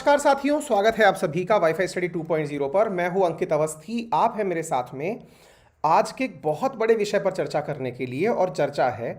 नमस्कार साथियों, स्वागत है आप सभी का वाईफाई स्टडी 2.0 पर। मैं हूं अंकित अवस्थी, आप हैं मेरे साथ में आज के एक बहुत बड़े विषय पर चर्चा करने के लिए। और चर्चा है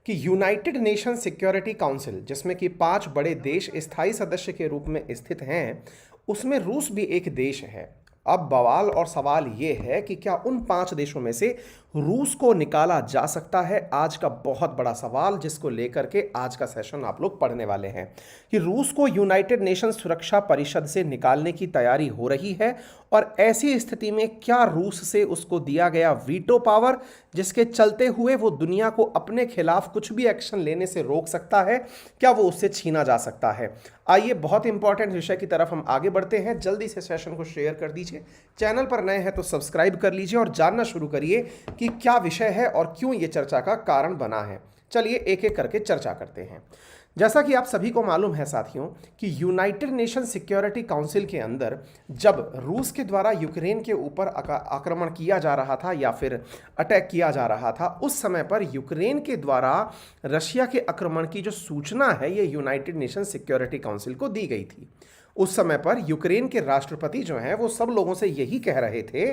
कि यूनाइटेड नेशन सिक्योरिटी काउंसिल, जिसमें कि 5 बड़े देश स्थायी सदस्य के रूप में स्थित हैं, उसमें रूस भी एक देश है। अब बवाल और सवाल ये है कि क्या उन 5 देशों में से रूस को निकाला जा सकता है। आज का बहुत बड़ा सवाल जिसको लेकर के आज का सेशन आप लोग पढ़ने वाले हैं कि रूस को यूनाइटेड नेशन सुरक्षा परिषद से निकालने की तैयारी हो रही है, और ऐसी स्थिति में क्या रूस से उसको दिया गया वीटो पावर, जिसके चलते हुए वो दुनिया को अपने खिलाफ कुछ भी एक्शन लेने से रोक सकता है, क्या वो उससे छीना जा सकता है। आइए बहुत इंपॉर्टेंट विषय की तरफ हम आगे बढ़ते हैं। जल्दी से सेशन को शेयर कर दीजिए, चैनल पर नए हैं तो सब्सक्राइब कर लीजिए और जानना शुरू करिए कि क्या विषय है और क्यों ये चर्चा का कारण बना है। चलिए एक एक करके चर्चा करते हैं। जैसा कि आप सभी को मालूम है साथियों कि यूनाइटेड नेशन सिक्योरिटी काउंसिल के अंदर जब रूस के द्वारा यूक्रेन के ऊपर आक्रमण किया जा रहा था या फिर अटैक किया जा रहा था, उस समय पर यूक्रेन के द्वारा रशिया के आक्रमण की जो सूचना है ये यूनाइटेड नेशन सिक्योरिटी काउंसिल को दी गई थी। उस समय पर यूक्रेन के राष्ट्रपति जो हैं वो सब लोगों से यही कह रहे थे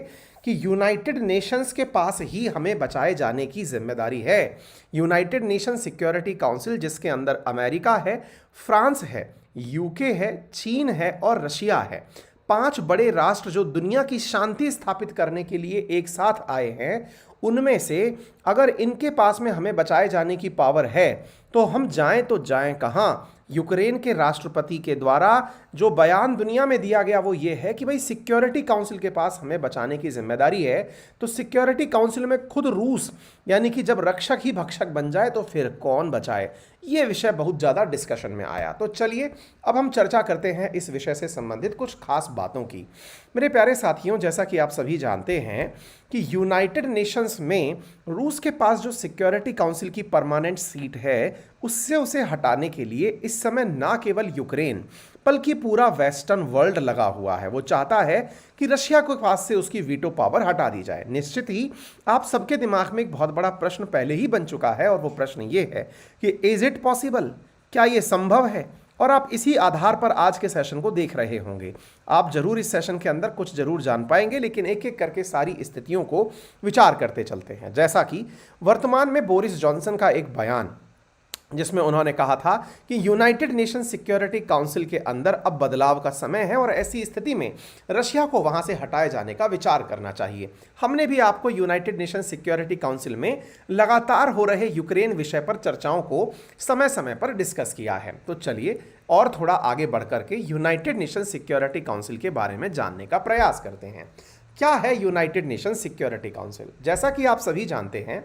कि यूनाइटेड नेशंस के पास ही हमें बचाए जाने की जिम्मेदारी है। यूनाइटेड नेशन सिक्योरिटी काउंसिल जिसके अंदर अमेरिका है, फ्रांस है, यूके है, चीन है और रशिया है, 5 बड़े राष्ट्र जो दुनिया की शांति स्थापित करने के लिए एक साथ आए हैं, उनमें से अगर इनके पास में हमें बचाए जाने की पावर है तो हम जाएं तो जाएं कहां। यूक्रेन के राष्ट्रपति के द्वारा जो बयान दुनिया में दिया गया वो ये है कि भाई सिक्योरिटी काउंसिल के पास हमें बचाने की जिम्मेदारी है। तो सिक्योरिटी काउंसिल में खुद रूस, यानी कि जब रक्षक ही भक्षक बन जाए तो फिर कौन बचाए, ये विषय बहुत ज़्यादा डिस्कशन में आया। तो चलिए अब हम चर्चा करते हैं इस विषय से संबंधित कुछ खास बातों की। मेरे प्यारे साथियों, जैसा कि आप सभी जानते हैं कि यूनाइटेड नेशंस में रूस के पास जो सिक्योरिटी काउंसिल की परमानेंट सीट है उससे उसे हटाने के लिए इस समय ना केवल यूक्रेन बल्कि पूरा वेस्टर्न वर्ल्ड लगा हुआ है। वो चाहता है कि रशिया के पास से उसकी वीटो पावर हटा दी जाए। निश्चित ही आप सबके दिमाग में एक बहुत बड़ा प्रश्न पहले ही बन चुका है और वो प्रश्न ये है कि इज इट पॉसिबल, क्या ये संभव है। और आप इसी आधार पर आज के सेशन को देख रहे होंगे। आप जरूर इस सेशन के अंदर कुछ जरूर जान पाएंगे, लेकिन एक एक करके सारी स्थितियों को विचार करते चलते हैं। जैसा कि वर्तमान में बोरिस जॉनसन का एक बयान जिसमें उन्होंने कहा था कि यूनाइटेड नेशन सिक्योरिटी काउंसिल के अंदर अब बदलाव का समय है और ऐसी स्थिति में रशिया को वहां से हटाए जाने का विचार करना चाहिए। हमने भी आपको यूनाइटेड नेशन सिक्योरिटी काउंसिल में लगातार हो रहे यूक्रेन विषय पर चर्चाओं को समय समय पर डिस्कस किया है। तो चलिए और थोड़ा आगे बढ़कर के यूनाइटेड नेशन सिक्योरिटी काउंसिल के बारे में जानने का प्रयास करते हैं। क्या है यूनाइटेड नेशन सिक्योरिटी काउंसिल। जैसा कि आप सभी जानते हैं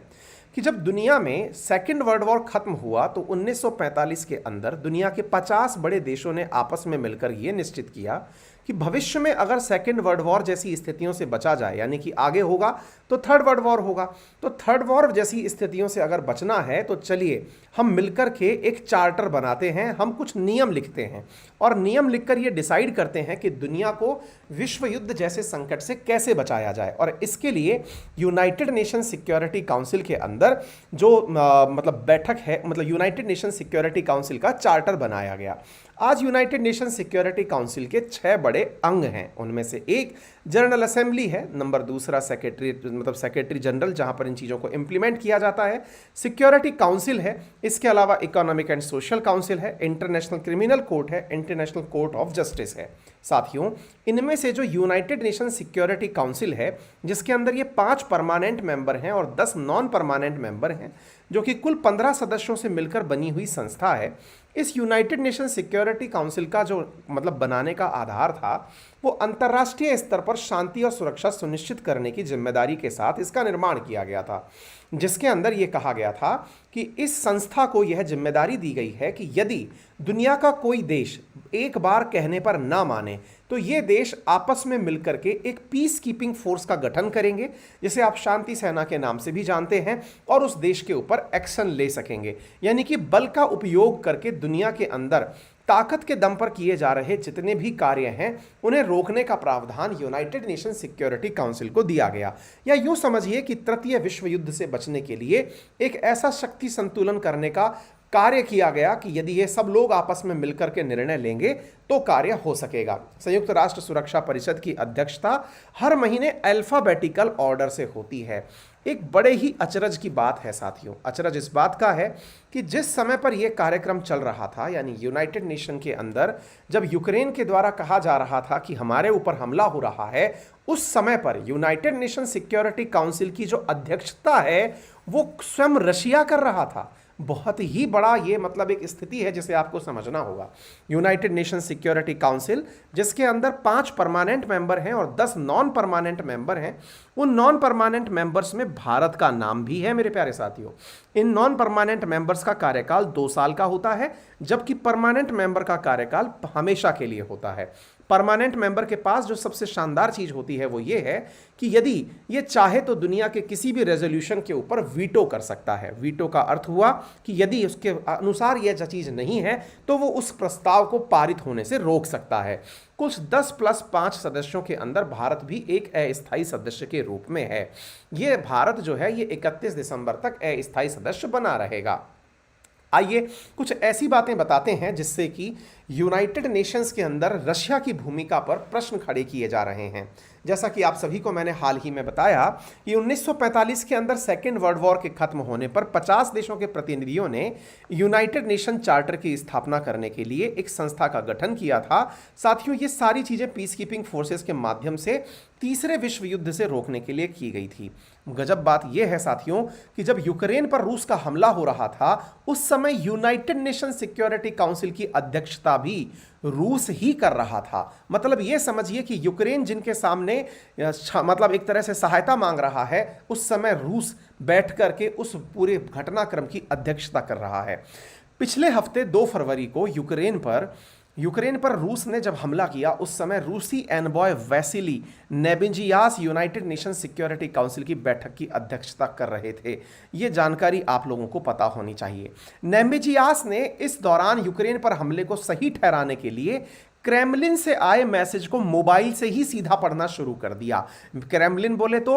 कि जब दुनिया में सेकेंड वर्ल्ड वॉर खत्म हुआ तो 1945 के अंदर दुनिया के 50 बड़े देशों ने आपस में मिलकर यह निश्चित किया कि भविष्य में अगर सेकेंड वर्ल्ड वॉर जैसी स्थितियों से बचा जाए, यानी कि आगे होगा तो थर्ड वर्ल्ड वॉर होगा, तो थर्ड वॉर जैसी स्थितियों से अगर बचना है तो चलिए हम मिलकर के एक चार्टर बनाते हैं, हम कुछ नियम लिखते हैं और नियम लिखकर ये डिसाइड करते हैं कि दुनिया को विश्व युद्ध जैसे संकट से कैसे बचाया जाए। और इसके लिए यूनाइटेड नेशन सिक्योरिटी काउंसिल के अंदर जो मतलब बैठक है, मतलब यूनाइटेड नेशन सिक्योरिटी काउंसिल का चार्टर बनाया गया। आज यूनाइटेड नेशन सिक्योरिटी काउंसिल के 6 बड़े अंग हैं। उनमें से एक जनरल असेंबली है, नंबर दूसरा सेक्रेटरी मतलब सेक्रेटरी जनरल, जहां पर इन चीज़ों को इंप्लीमेंट किया जाता है। सिक्योरिटी काउंसिल है, इसके अलावा इकोनॉमिक एंड सोशल काउंसिल है, इंटरनेशनल क्रिमिनल कोर्ट है, इंटरनेशनल कोर्ट ऑफ जस्टिस है। साथियों, इनमें से जो यूनाइटेड नेशन सिक्योरिटी काउंसिल है जिसके अंदर ये 5 परमानेंट मेंबर हैं और 10 नॉन परमानेंट मेंबर हैं, जो कि कुल 15 सदस्यों से मिलकर बनी हुई संस्था है। इस यूनाइटेड नेशन सिक्योरिटी काउंसिल का जो मतलब बनाने का आधार था वो अंतर्राष्ट्रीय स्तर पर शांति और सुरक्षा सुनिश्चित करने की जिम्मेदारी के साथ इसका निर्माण किया गया था, जिसके अंदर ये कहा गया था कि इस संस्था को यह जिम्मेदारी दी गई है कि यदि दुनिया का कोई देश एक बार कहने पर ना माने तो ये देश आपस में मिलकर के एक पीस कीपिंग फोर्स का गठन करेंगे, जिसे आप शांति सेना के नाम से भी जानते हैं, और उस देश के ऊपर एक्शन ले सकेंगे। यानी कि बल का उपयोग करके दुनिया के अंदर ताकत के दम पर किए जा रहे जितने भी कार्य हैं उन्हें रोकने का प्रावधान यूनाइटेड नेशन सिक्योरिटी काउंसिल को दिया गया। या यूं समझिए कि तृतीय विश्व युद्ध से बचने के लिए एक ऐसा शक्ति संतुलन करने का कार्य किया गया कि यदि ये सब लोग आपस में मिलकर के निर्णय लेंगे तो कार्य हो सकेगा। संयुक्त राष्ट्र सुरक्षा परिषद की अध्यक्षता हर महीने अल्फाबेटिकल ऑर्डर से होती है। एक बड़े ही अचरज की बात है साथियों, अचरज इस बात का है कि जिस समय पर यह कार्यक्रम चल रहा था, यानी यूनाइटेड नेशन के अंदर जब यूक्रेन के द्वारा कहा जा रहा था कि हमारे ऊपर हमला हो रहा है, उस समय पर यूनाइटेड नेशन सिक्योरिटी काउंसिल की जो अध्यक्षता है वो स्वयं रशिया कर रहा था। बहुत ही बड़ा ये मतलब एक स्थिति है जिसे आपको समझना होगा। यूनाइटेड नेशन सिक्योरिटी काउंसिल जिसके अंदर 5 परमानेंट मेंबर हैं और 10 नॉन परमानेंट मेंबर हैं, उन नॉन परमानेंट मेंबर्स में भारत का नाम भी है मेरे प्यारे साथियों। इन नॉन परमानेंट मेंबर्स का कार्यकाल 2 साल का होता है, जबकि परमानेंट मेंबर का कार्यकाल हमेशा के लिए होता है। परमानेंट मेंबर के पास जो सबसे शानदार चीज होती है वो ये है कि यदि ये चाहे तो दुनिया के किसी भी रेजोल्यूशन के ऊपर वीटो कर सकता है। वीटो का अर्थ हुआ कि यदि उसके अनुसार यह चीज नहीं है तो वो उस प्रस्ताव को पारित होने से रोक सकता है। कुछ 10+5 सदस्यों के अंदर भारत भी एक अस्थायी सदस्य के रूप में है। ये भारत जो है ये 31 दिसंबर तक अस्थायी सदस्य बना रहेगा। आइए कुछ ऐसी बातें बताते हैं जिससे कि यूनाइटेड नेशंस के अंदर रशिया की भूमिका पर प्रश्न खड़े किए जा रहे हैं। जैसा कि आप सभी को मैंने हाल ही में बताया कि 1945 के अंदर सेकेंड वर्ल्ड वॉर के खत्म होने पर 50 देशों के प्रतिनिधियों ने यूनाइटेड नेशन चार्टर की स्थापना करने के लिए एक संस्था का गठन किया था। साथियों, ये सारी चीज़ें पीस कीपिंग फोर्सेस के माध्यम से तीसरे विश्व युद्ध से रोकने के लिए की गई थी। गजब बात यह है साथियों कि जब यूक्रेन पर रूस का हमला हो रहा था उस समय यूनाइटेड नेशन सिक्योरिटी काउंसिल की अध्यक्षता भी रूस ही कर रहा था। मतलब यह समझिए कि यूक्रेन जिनके सामने मतलब एक तरह से सहायता मांग रहा है, उस समय रूस बैठ करके उस पूरे घटनाक्रम की अध्यक्षता कर रहा है। पिछले हफ्ते 2 फरवरी को यूक्रेन पर रूस ने जब हमला किया उस समय रूसी envoy Vasily Nebenzia United Nation Security Council की बैठक की अध्यक्षता कर रहे थे। ये जानकारी आप लोगों को पता होनी चाहिए। नेबेंजियास ने इस दौरान यूक्रेन पर हमले को सही ठहराने के लिए क्रेमलिन से आए मैसेज को मोबाइल से ही सीधा पढ़ना शुरू कर दिया। क्रेमलिन बोले तो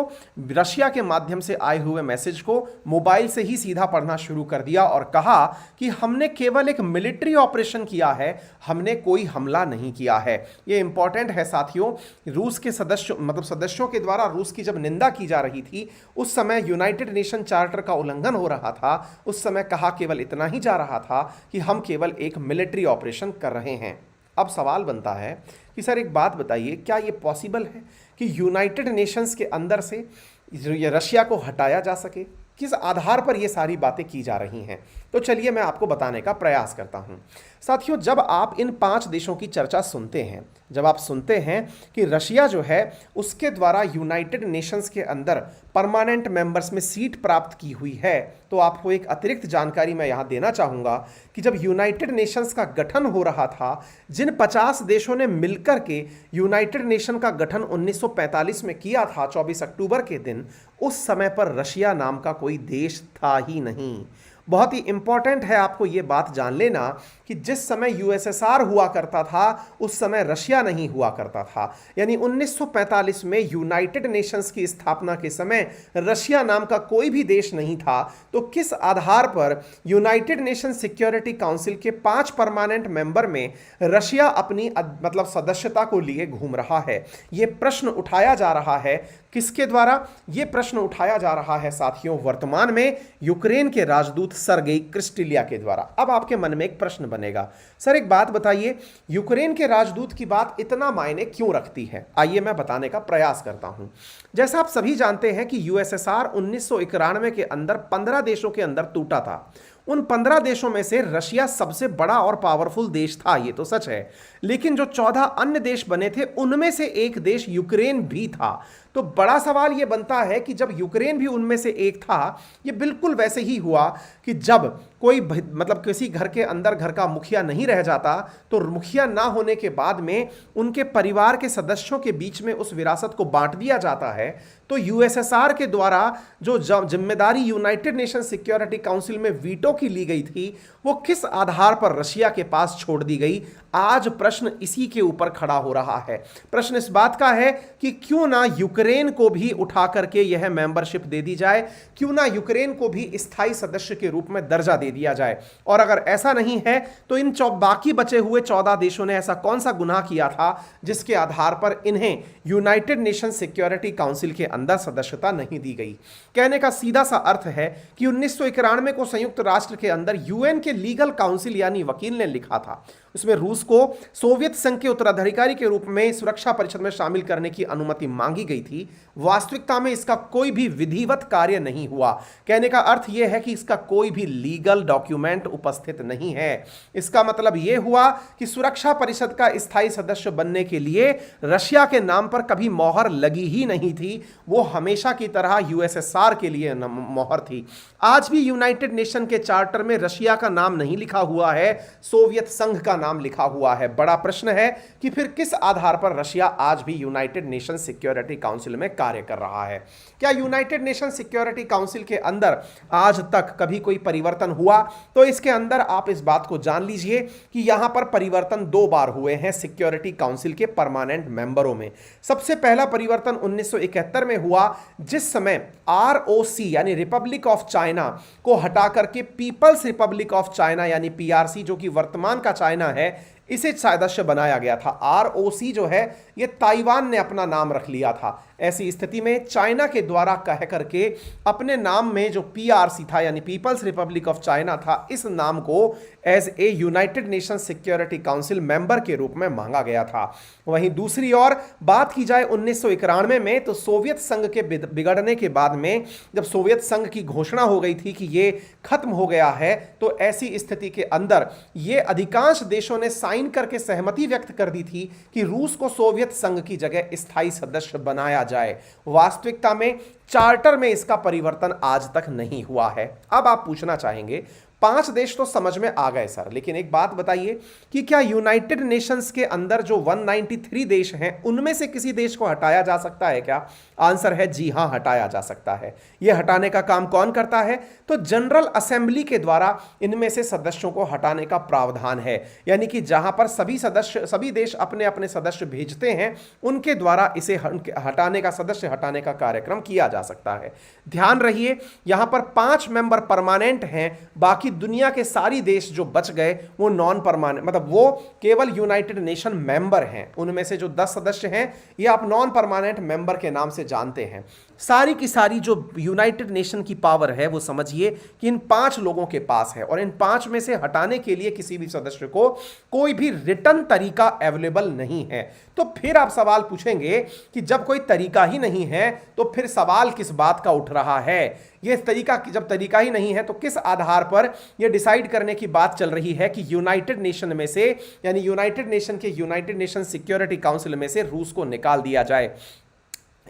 रशिया के माध्यम से आए हुए मैसेज को मोबाइल से ही सीधा पढ़ना शुरू कर दिया और कहा कि हमने केवल एक मिलिट्री ऑपरेशन किया है, हमने कोई हमला नहीं किया है। ये इंपॉर्टेंट है साथियों। रूस के सदस्यों के द्वारा रूस की जब निंदा की जा रही थी उस समय यूनाइटेड नेशन चार्टर का उल्लंघन हो रहा था। उस समय कहा केवल इतना ही जा रहा था कि हम केवल एक मिलिट्री ऑपरेशन कर रहे हैं। अब सवाल बनता है कि सर एक बात बताइए, क्या ये पॉसिबल है कि यूनाइटेड नेशंस के अंदर से रशिया को हटाया जा सके? किस आधार पर ये सारी बातें की जा रही हैं? तो चलिए मैं आपको बताने का प्रयास करता हूं। साथियों, जब आप इन 5 देशों की चर्चा सुनते हैं, जब आप सुनते हैं कि रशिया जो है उसके द्वारा यूनाइटेड नेशंस के अंदर परमानेंट मेंबर्स में सीट प्राप्त की हुई है, तो आपको एक अतिरिक्त जानकारी मैं यहाँ देना चाहूँगा कि जब यूनाइटेड नेशंस का गठन हो रहा था, जिन 50 देशों ने मिलकर के यूनाइटेड नेशन का गठन 1945 में किया था 24 अक्टूबर के दिन, उस समय पर रशिया नाम का कोई देश था ही नहीं। बहुत ही इंपॉर्टेंट है आपको ये बात जान लेना कि जिस समय यूएसएसआर हुआ करता था उस समय रशिया नहीं हुआ करता था। यानी 1945 में यूनाइटेड नेशंस की स्थापना के समय रशिया नाम का कोई भी देश नहीं था। तो किस आधार पर यूनाइटेड नेशन सिक्योरिटी काउंसिल के 5 परमानेंट मेंबर में रशिया अपनी मतलब सदस्यता को लिए घूम रहा है? यह प्रश्न उठाया जा रहा है। किसके द्वारा यह प्रश्न उठाया जा रहा है साथियों? वर्तमान में यूक्रेन के राजदूत सर्गेई क्रिस्टिलिया के द्वारा। अब आपके मन में एक प्रश्न बनेगा, सर एक बात बताइए, यूक्रेन के राजदूत की बात इतना मायने क्यों रखती है? आइए मैं बताने का प्रयास करता हूं। जैसा आप सभी जानते हैं कि यूएसएसआर 1991 के अंदर 15 देशों के अंदर टूटा था। उन 15 देशों में से रशिया सबसे बड़ा और पावरफुल देश था, ये तो सच है। लेकिन जो 14 अन्य देश बने थे उनमें से एक देश यूक्रेन भी था। तो बड़ा सवाल यह बनता है कि जब यूक्रेन भी उनमें से एक था, यह बिल्कुल वैसे ही हुआ कि जब कोई मतलब किसी घर के अंदर घर का मुखिया नहीं रह जाता तो मुखिया ना होने के बाद में उनके परिवार के सदस्यों के बीच में उस विरासत को बांट दिया जाता है। तो यूएसएसआर के द्वारा जो जिम्मेदारी यूनाइटेड नेशन सिक्योरिटी काउंसिल में वीटो की ली गई थी वो किस आधार पर रशिया के पास छोड़ दी गई? आज प्रश्न इसी के ऊपर खड़ा हो रहा है। प्रश्न इस बात का है कि क्यों ना यूक्रेन यूक्रेन को भी उठा करके यह मेंबरशिप दे दी जाए, क्यों ना यूक्रेन को भी स्थायी सदस्य के रूप में दर्जा दे दिया जाए। और अगर ऐसा नहीं है तो इन बाकी बचे हुए 14 देशों ने ऐसा कौन सा गुनाह किया था जिसके आधार पर इन्हें यूनाइटेड नेशन सिक्योरिटी काउंसिल के अंदर सदस्यता नहीं दी गई। कहने का सीधा सा अर्थ है कि 1991 को संयुक्त राष्ट्र के अंदर यूएन के लीगल काउंसिल यानी वकील ने लिखा था, उसमें रूस को सोवियत संघ के उत्तराधिकारी के रूप में सुरक्षा परिषद में शामिल करने की अनुमति मांगी गई थी। वास्तविकता में इसका कोई भी विधिवत कार्य नहीं हुआ। कहने का अर्थ यह है कि इसका कोई भी लीगल डॉक्यूमेंट उपस्थित नहीं है। इसका मतलब यह हुआ कि सुरक्षा परिषद का स्थायी सदस्य बनने के लिए रशिया के नाम पर कभी मोहर लगी ही नहीं थी, वो हमेशा की तरह यूएसएसआर के लिए मोहर थी। आज भी यूनाइटेड नेशन के चार्टर में रशिया का नाम नहीं लिखा हुआ है, सोवियत संघ का नाम लिखा हुआ है। बड़ा प्रश्न है कि फिर किस आधार पर रशिया आज भी यूनाइटेड नेशन सिक्योरिटी काउंसिल में कार्य कर रहा है। क्या यूनाइटेड नेशन सिक्योरिटी काउंसिल के अंदर आज तक कभी कोई परिवर्तन हुआ? तो इसके अंदर आप इस बात को जान लीजिए कि यहां पर परिवर्तन 2 बार हुए हैं सिक्योरिटी काउंसिल के परमानेंट मेंबरों में। सबसे पहला परिवर्तन 1971 में हुआ, जिस समय आरओसी यानी रिपब्लिक ऑफ चाइना को हटा करके पीपल्स रिपब्लिक ऑफ चाइना यानी पीआरसी, जो कि वर्तमान का चाइना है, इसे सदस्य बनाया गया था। आरओसी जो है ये ताइवान ने अपना नाम रख लिया था। ऐसी स्थिति में चाइना के द्वारा कह करके अपने नाम में जो पीआरसी था यानी पीपल्स रिपब्लिक ऑफ चाइना था, इस नाम को as a United Nation Security Council member के रूप में मांगा गया था। वहीं दूसरी ओर बात की जाए 1991 में, तो सोवियत संघ के बिगड़ने के बाद में जब सोवियत संघ की घोषणा हो गई थी कि ये खत्म हो गया है, तो ऐसी स्थिति के अंदर ये अधिकांश देशों ने साइन करके सहमति व्यक्त कर दी थी कि रूस को सोवियत संघ की जगह स्थायी सदस्य बनाया जाए। वास्तविकता में चार्टर में इसका परिवर्तन आज तक नहीं हुआ है। अब आप पूछना चाहेंगे 5 देश तो समझ में आ गए सर, लेकिन एक बात बताइए कि क्या यूनाइटेड नेशंस के अंदर जो 193 देश हैं उनमें से किसी देश को हटाया जा सकता है क्या? आंसर है जी हां, हटाया जा सकता है। यह हटाने का काम कौन करता है? तो जनरल असेंबली के द्वारा इनमें से सदस्यों को हटाने का प्रावधान है। यानी कि जहां पर सभी देश अपने अपने सदस्य भेजते हैं, उनके द्वारा इसे हटाने का, सदस्य हटाने का कार्यक्रम किया जा सकता है। ध्यान रहिए, यहां पर 5 मेंबर परमानेंट हैं, बाकी दुनिया के सारी देश जो बच गए वो नॉन परमानेंट, मतलब वो केवल यूनाइटेड नेशन मेंबर हैं। उनमें से जो 10 सदस्य हैं ये आप नॉन परमानेंट मेंबर के नाम से जानते हैं। सारी की सारी जो यूनाइटेड नेशन की पावर है वो समझिए कि इन 5 लोगों के पास है, और इन 5 में से हटाने के लिए किसी भी सदस्य को कोई भी रिटर्न तरीका अवेलेबल नहीं है। तो फिर आप सवाल पूछेंगे कि जब कोई तरीका ही नहीं है तो फिर सवाल किस बात का उठ रहा है? ये तरीका, जब तरीका ही नहीं है तो किस आधार पर यह डिसाइड करने की बात चल रही है कि यूनाइटेड नेशन में से, यानी यूनाइटेड नेशन के यूनाइटेड नेशन सिक्योरिटी काउंसिल में से रूस को निकाल दिया जाए?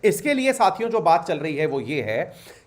इसके लिए साथियों जो बात चल रही है वो ये है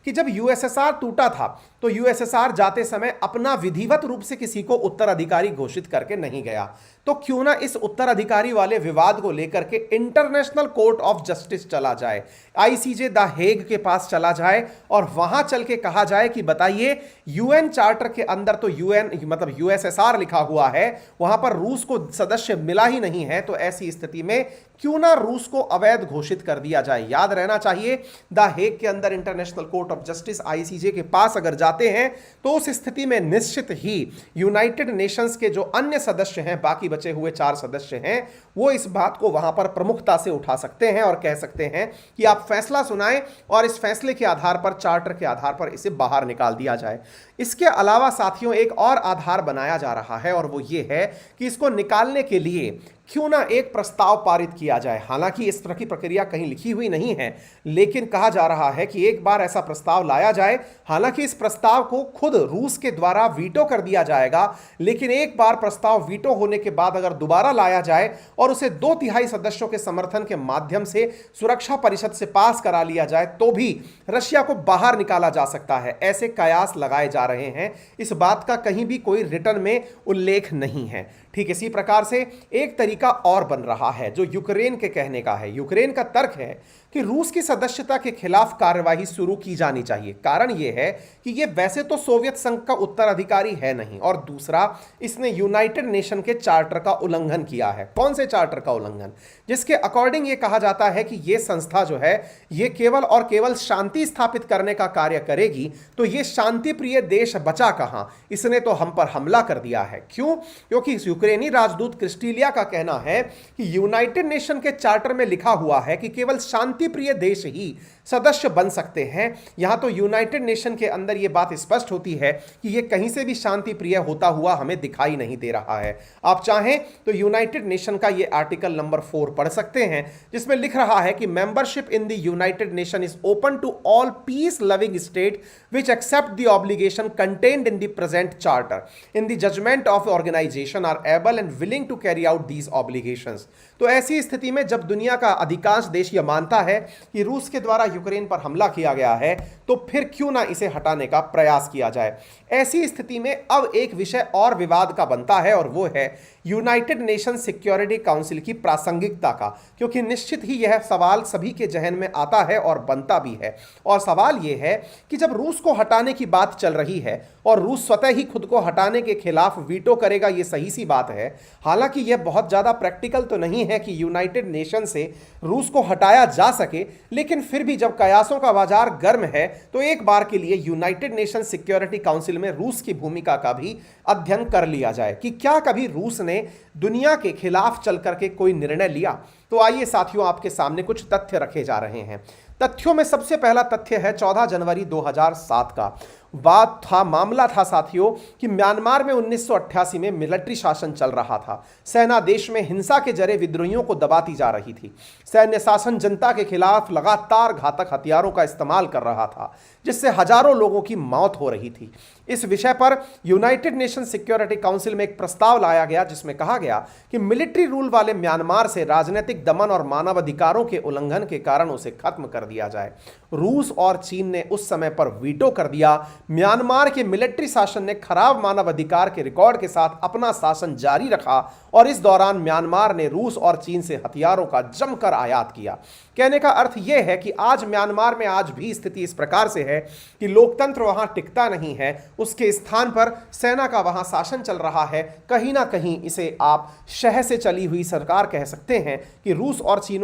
कि जब यूएसएसआर टूटा था तो यूएसएसआर जाते समय अपना विधिवत रूप से किसी को उत्तराधिकारी घोषित करके नहीं गया। तो क्यों ना इस उत्तराधिकारी वाले विवाद को लेकर के इंटरनेशनल कोर्ट ऑफ जस्टिस चला जाए, आईसीजे द हेग के पास चला जाए और वहां चल के कहा जाए कि बताइए यूएन चार्टर के अंदर तो यूएन मतलब यूएसएसआर लिखा हुआ है, वहां पर रूस को सदस्य मिला ही नहीं है, तो ऐसी स्थिति में क्यों ना रूस को अवैध घोषित कर दिया जाए। याद रहना चाहिए द हेग के अंदर international court of justice ICJ के पास अगर जाते हैं तो उस स्थिति में निश्चित ही यूनाइटेड नेशंस के जो अन्य सदस्य हैं, बाकी बचे हुए 4 सदस्य हैं, वो इस बात को वहां पर प्रमुखता से उठा सकते हैं और कह सकते हैं कि आप फैसला सुनाएं और इस फैसले के आधार पर, चार्टर के आधार पर इसे बाहर निकाल दिया जाए। इसके अलावा साथियों एक और आधार बनाया जा रहा है और वो ये है कि इसको निकालने के लिए क्यों ना एक प्रस्ताव पारित किया जाए। हालांकि इस तरह की प्रक्रिया कहीं लिखी हुई नहीं है, लेकिन कहा जा रहा है कि एक बार ऐसा प्रस्ताव लाया जाए। हालांकि इस प्रस्ताव को खुद रूस के द्वारा वीटो कर दिया जाएगा, लेकिन एक बार प्रस्ताव वीटो होने के बाद अगर दोबारा लाया जाए और उसे 2/3 सदस्यों के समर्थन के माध्यम से सुरक्षा परिषद से पास करा लिया जाए तो भी रशिया को बाहर निकाला जा सकता है। ऐसे कयास लगाए जा रहे हैं, इस बात का कहीं भी कोई रिटर्न में उल्लेख नहीं है। ठीक इसी प्रकार से एक तरीका और बन रहा है जो यूक्रेन के कहने का है। यूक्रेन का तर्क है कि रूस की सदस्यता के खिलाफ कार्यवाही शुरू की जानी चाहिए। कारण यह है कि यह वैसे तो सोवियत संघ का उत्तराधिकारी है नहीं, और दूसरा इसने यूनाइटेड नेशन के चार्टर का उल्लंघन किया है। कौन से चार्टर का उल्लंघन? जिसके अकॉर्डिंग यह कहा जाता है कि यह संस्था जो है यह केवल और केवल शांति स्थापित करने का कार्य करेगी। तो यह शांति प्रिय देश बचा कहां? इसने तो हम पर हमला कर दिया है। क्यों? क्योंकि यूक्रेनी राजदूत क्रिस्टीलिया का कहना है कि यूनाइटेड नेशन के चार्टर में लिखा हुआ है कि केवल शांति प्रिय देश ही सदस्य बन सकते हैं। यहां तो यूनाइटेड नेशन के अंदर यह बात स्पष्ट होती है कि यह कहीं से भी शांति प्रिय होता हुआ हमें दिखाई नहीं दे रहा है। आप चाहें तो यूनाइटेड नेशन का यह आर्टिकल नंबर 4 पढ़ सकते हैं, जिसमें लिख रहा है कि membership in the United Nation is open to all peace loving state which accept the obligation contained in the present charter in the judgment of organization are able and willing to carry out these obligations। तो ऐसी स्थिति में जब दुनिया का अधिकांश देश यह मानता है कि रूस के द्वारा यूक्रेन पर हमला किया गया है, तो फिर क्यों ना इसे हटाने का प्रयास किया जाए। ऐसी स्थिति में अब एक विषय और विवाद का बनता है, और वो है यूनाइटेड नेशन सिक्योरिटी काउंसिल की प्रासंगिकता का, क्योंकि निश्चित ही यह सवाल सभी के जहन में आता है और बनता भी है। और सवाल यह है कि जब रूस को हटाने की बात चल रही है और रूस स्वतः ही खुद को हटाने के खिलाफ वीटो करेगा, यह सही सी बात है। हालांकि यह बहुत ज्यादा प्रैक्टिकल तो नहीं है कि यूनाइटेड नेशन से रूस को हटाया जा सके, लेकिन फिर भी जब कयासों का बाजार गर्म है तो एक बार के लिए यूनाइटेड नेशन सिक्योरिटी काउंसिल में रूस की भूमिका का भी अध्ययन कर लिया जाए कि क्या कभी रूस ने दुनिया के खिलाफ चल करके कोई निर्णय लिया। तो आइए साथियों, आपके सामने कुछ तथ्य रखे जा रहे हैं। तथ्यों में सबसे पहला तथ्य है 14 जनवरी 2007 का। मामला था साथियों कि म्यांमार में 1988 में मिलिट्री शासन चल रहा था। सेना देश में हिंसा के जरिए विद्रोहियों को दबाती जा रही थी। सैन्य शासन जनता के खिलाफ लगातार घातक हथियारों का इस्तेमाल कर रहा था, जिससे हजारों लोगों की मौत हो रही थी। इस विषय पर यूनाइटेड नेशन सिक्योरिटी काउंसिल में एक प्रस्ताव लाया गया, जिसमें कहा गया कि मिलिट्री रूल वाले म्यांमार से राजनीतिक दमन और मानवाधिकारों के उल्लंघन के कारण उसे खत्म कर दिया जाए। रूस और चीन ने उस समय पर वीटो कर दिया। म्यांमार के मिलिट्री शासन ने खराब मानवाधिकार के रिकॉर्ड के साथ अपना शासन जारी रखा, और इस दौरान म्यांमार ने रूस और चीन से हथियारों का जमकर आयात किया। कहने का अर्थ यह है कि आज म्यांमार में आज भी स्थिति इस प्रकार से है कि लोकतंत्र वहां टिकता नहीं है, उसके स्थान पर सेना का वहां शासन चल रहा है। कहीं ना कहीं इसे आप शह से चली हुई सरकार कह सकते हैं कि रूस और चीन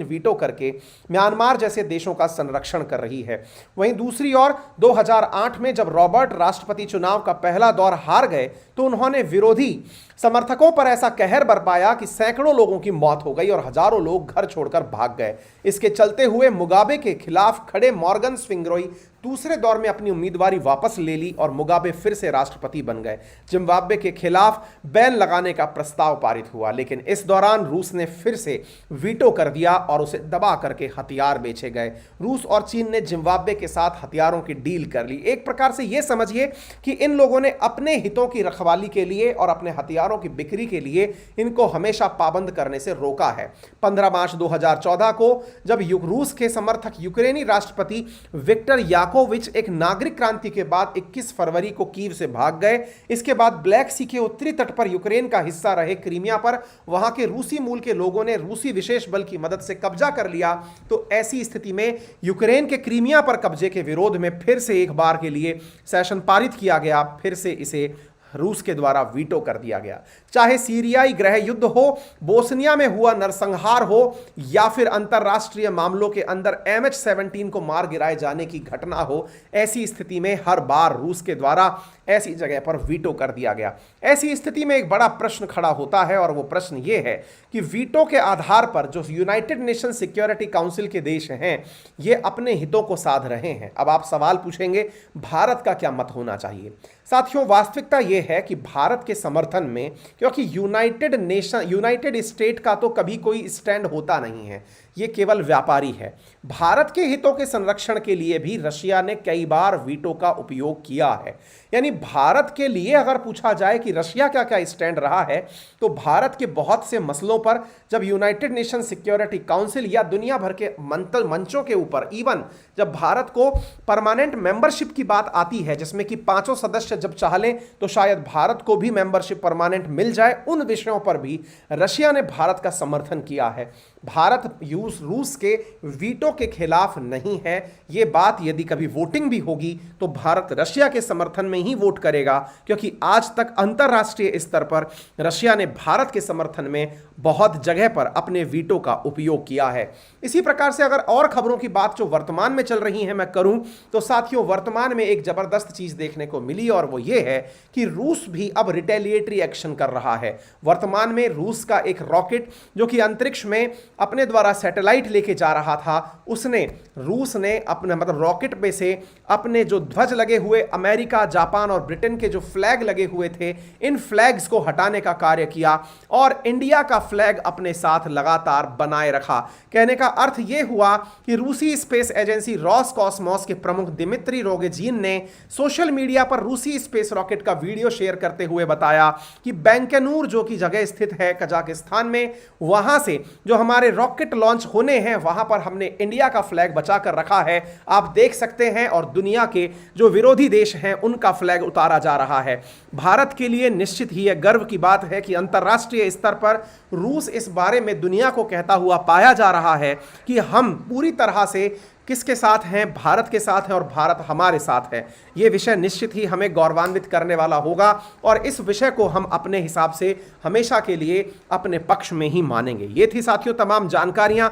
वीटो करके म्यांमार जैसे देशों का संरक्षण कर रही है। वहीं दूसरी ओर 2008 में जब रॉबर्ट राष्ट्रपति चुनाव का पहला दौर हार गए, तो उन्होंने विरोधी समर्थकों पर ऐसा कहर बरपाया कि सैकड़ों लोगों की मौत हो गई और हजारों लोग घर छोड़कर भाग गए। इसके चलते हुए मुगाबे के खिलाफ खड़े मॉर्गन स्विंग्रोई दूसरे दौर में अपनी उम्मीदवारी वापस ले ली और मुगाबे फिर से राष्ट्रपति बन गए। जिम्बाब्वे के खिलाफ बैन लगाने का प्रस्ताव पारित हुआ, लेकिन इस दौरान रूस ने फिर से वीटो कर दिया और उसे दबा करके हथियार बेचे गए। रूस और चीन ने जिम्बाब्वे के साथ हथियारों की डील कर ली। एक प्रकार से यह समझिए कि इन लोगों ने अपने हितों की रखवाली के लिए और अपने हथियारों की बिक्री के लिए इनको हमेशा पाबंद करने से रोका है। 15 मार्च 2014 को जब रूस के समर्थक यूक्रेनी राष्ट्रपति विक्टर याकोविच एक नागरिक क्रांति के बाद 21 फरवरी को कीव से भाग गए। इसके बाद ब्लैक सी के उत्तरी तट पर यूक्रेन का हिस्सा रहे क्रीमिया पर वहां के रूसी मूल के लोगों ने रूसी विशेष बल की मदद से कब्जा कर लिया। तो ऐसी स्थिति में यूक्रेन के क्रीमिया पर कब्जे के विरोध में फिर से एक बार के लिए सेशन पारित किया गया। फिर से इसे रूस के द्वारा वीटो कर दिया गया। चाहे सीरियाई गृह युद्ध हो, बोस्निया में हुआ नरसंहार हो, या फिर अंतरराष्ट्रीय मामलों के अंदर MH17 को मार गिराए जाने की घटना हो, ऐसी स्थिति में हर बार रूस के द्वारा ऐसी जगह पर वीटो कर दिया गया। ऐसी स्थिति में एक बड़ा प्रश्न खड़ा होता है, और वो प्रश्न ये है कि वीटो के आधार पर जो यूनाइटेड नेशन सिक्योरिटी काउंसिल के देश हैं, ये अपने हितों को साध रहे हैं। अब आप सवाल पूछेंगे, भारत का क्या मत होना चाहिए? साथियों, वास्तविकता यह है कि भारत के समर्थन में, क्योंकि यूनाइटेड स्टेट का तो कभी कोई स्टैंड होता नहीं है, ये केवल व्यापारी है। भारत के हितों के संरक्षण के लिए भी रशिया ने कई बार वीटो का उपयोग किया है। यानी भारत के लिए अगर पूछा जाए कि रशिया क्या क्या स्टैंड रहा है, तो भारत के बहुत से मसलों पर जब यूनाइटेड नेशन सिक्योरिटी काउंसिल या दुनिया भर के मंचों के ऊपर, इवन जब भारत को परमानेंट मेंबरशिप की बात आती है, जिसमें कि 5 सदस्य जब चाह लें तो शायद भारत को भी मेंबरशिप परमानेंट मिल जाए। उन विषयों पर भी रशिया ने भारत का समर्थन किया है। भारत रूस के वीटो के खिलाफ नहीं है। यह बात यदि कभी वोटिंग भी होगी तो भारत रशिया के समर्थन में ही वोट करेगा, क्योंकि आज तक अंतरराष्ट्रीय स्तर पर रशिया ने भारत के समर्थन में बहुत जगह पर अपने वीटो का उपयोग किया है। इसी प्रकार से अगर और खबरों की बात जो वर्तमान में चल रही है मैं करूं तो साथियों, वर्तमान में एक जबरदस्त चीज देखने को मिली और वो ये है कि रूस भी अब रिटेलिएटरी एक्शन कर रहा है। वर्तमान में रूस का एक रॉकेट जो कि अंतरिक्ष में अपने द्वारा सैटेलाइट लेके जा रहा था, रूस ने अपने रॉकेट में से अपने जो ध्वज लगे हुए अमेरिका, जापान और ब्रिटेन के जो फ्लैग लगे हुए थे, इन फ्लैग्स को हटाने का कार्य किया और इंडिया का फ्लैग अपने साथ लगातार बनाए रखा। कहने का अर्थ यह हुआ कि रूसी स्पेस एजेंसी रॉसकॉस्मोस के प्रमुख दिमित्री रोगेजिन ने सोशल मीडिया पर रूसी स्पेस रॉकेट का वीडियो शेयर करते हुए बताया कि बैंकेनूर जो कि जगह स्थित है कजाकिस्तान में, वहां से जो हमारे रॉकेट लॉन्च होने हैं वहां पर हमने इंडिया का फ्लैग बचाकर रखा है। आप देख सकते हैं और दुनिया के जो विरोधी देश हैं उनका फ्लैग उतारा जा रहा है। भारत के लिए निश्चित ही यह गर्व की बात है कि अंतर्राष्ट्रीय स्तर पर रूस इस बारे में दुनिया को कहता हुआ पाया जा रहा है कि हम पूरी तरह से किसके साथ हैं, भारत के साथ हैं और भारत हमारे साथ है। यह विषय निश्चित ही हमें गौरवान्वित करने वाला होगा और इस विषय को हम अपने हिसाब से हमेशा के लिए अपने पक्ष में ही मानेंगे। ये थी साथियों तमाम जानकारियां।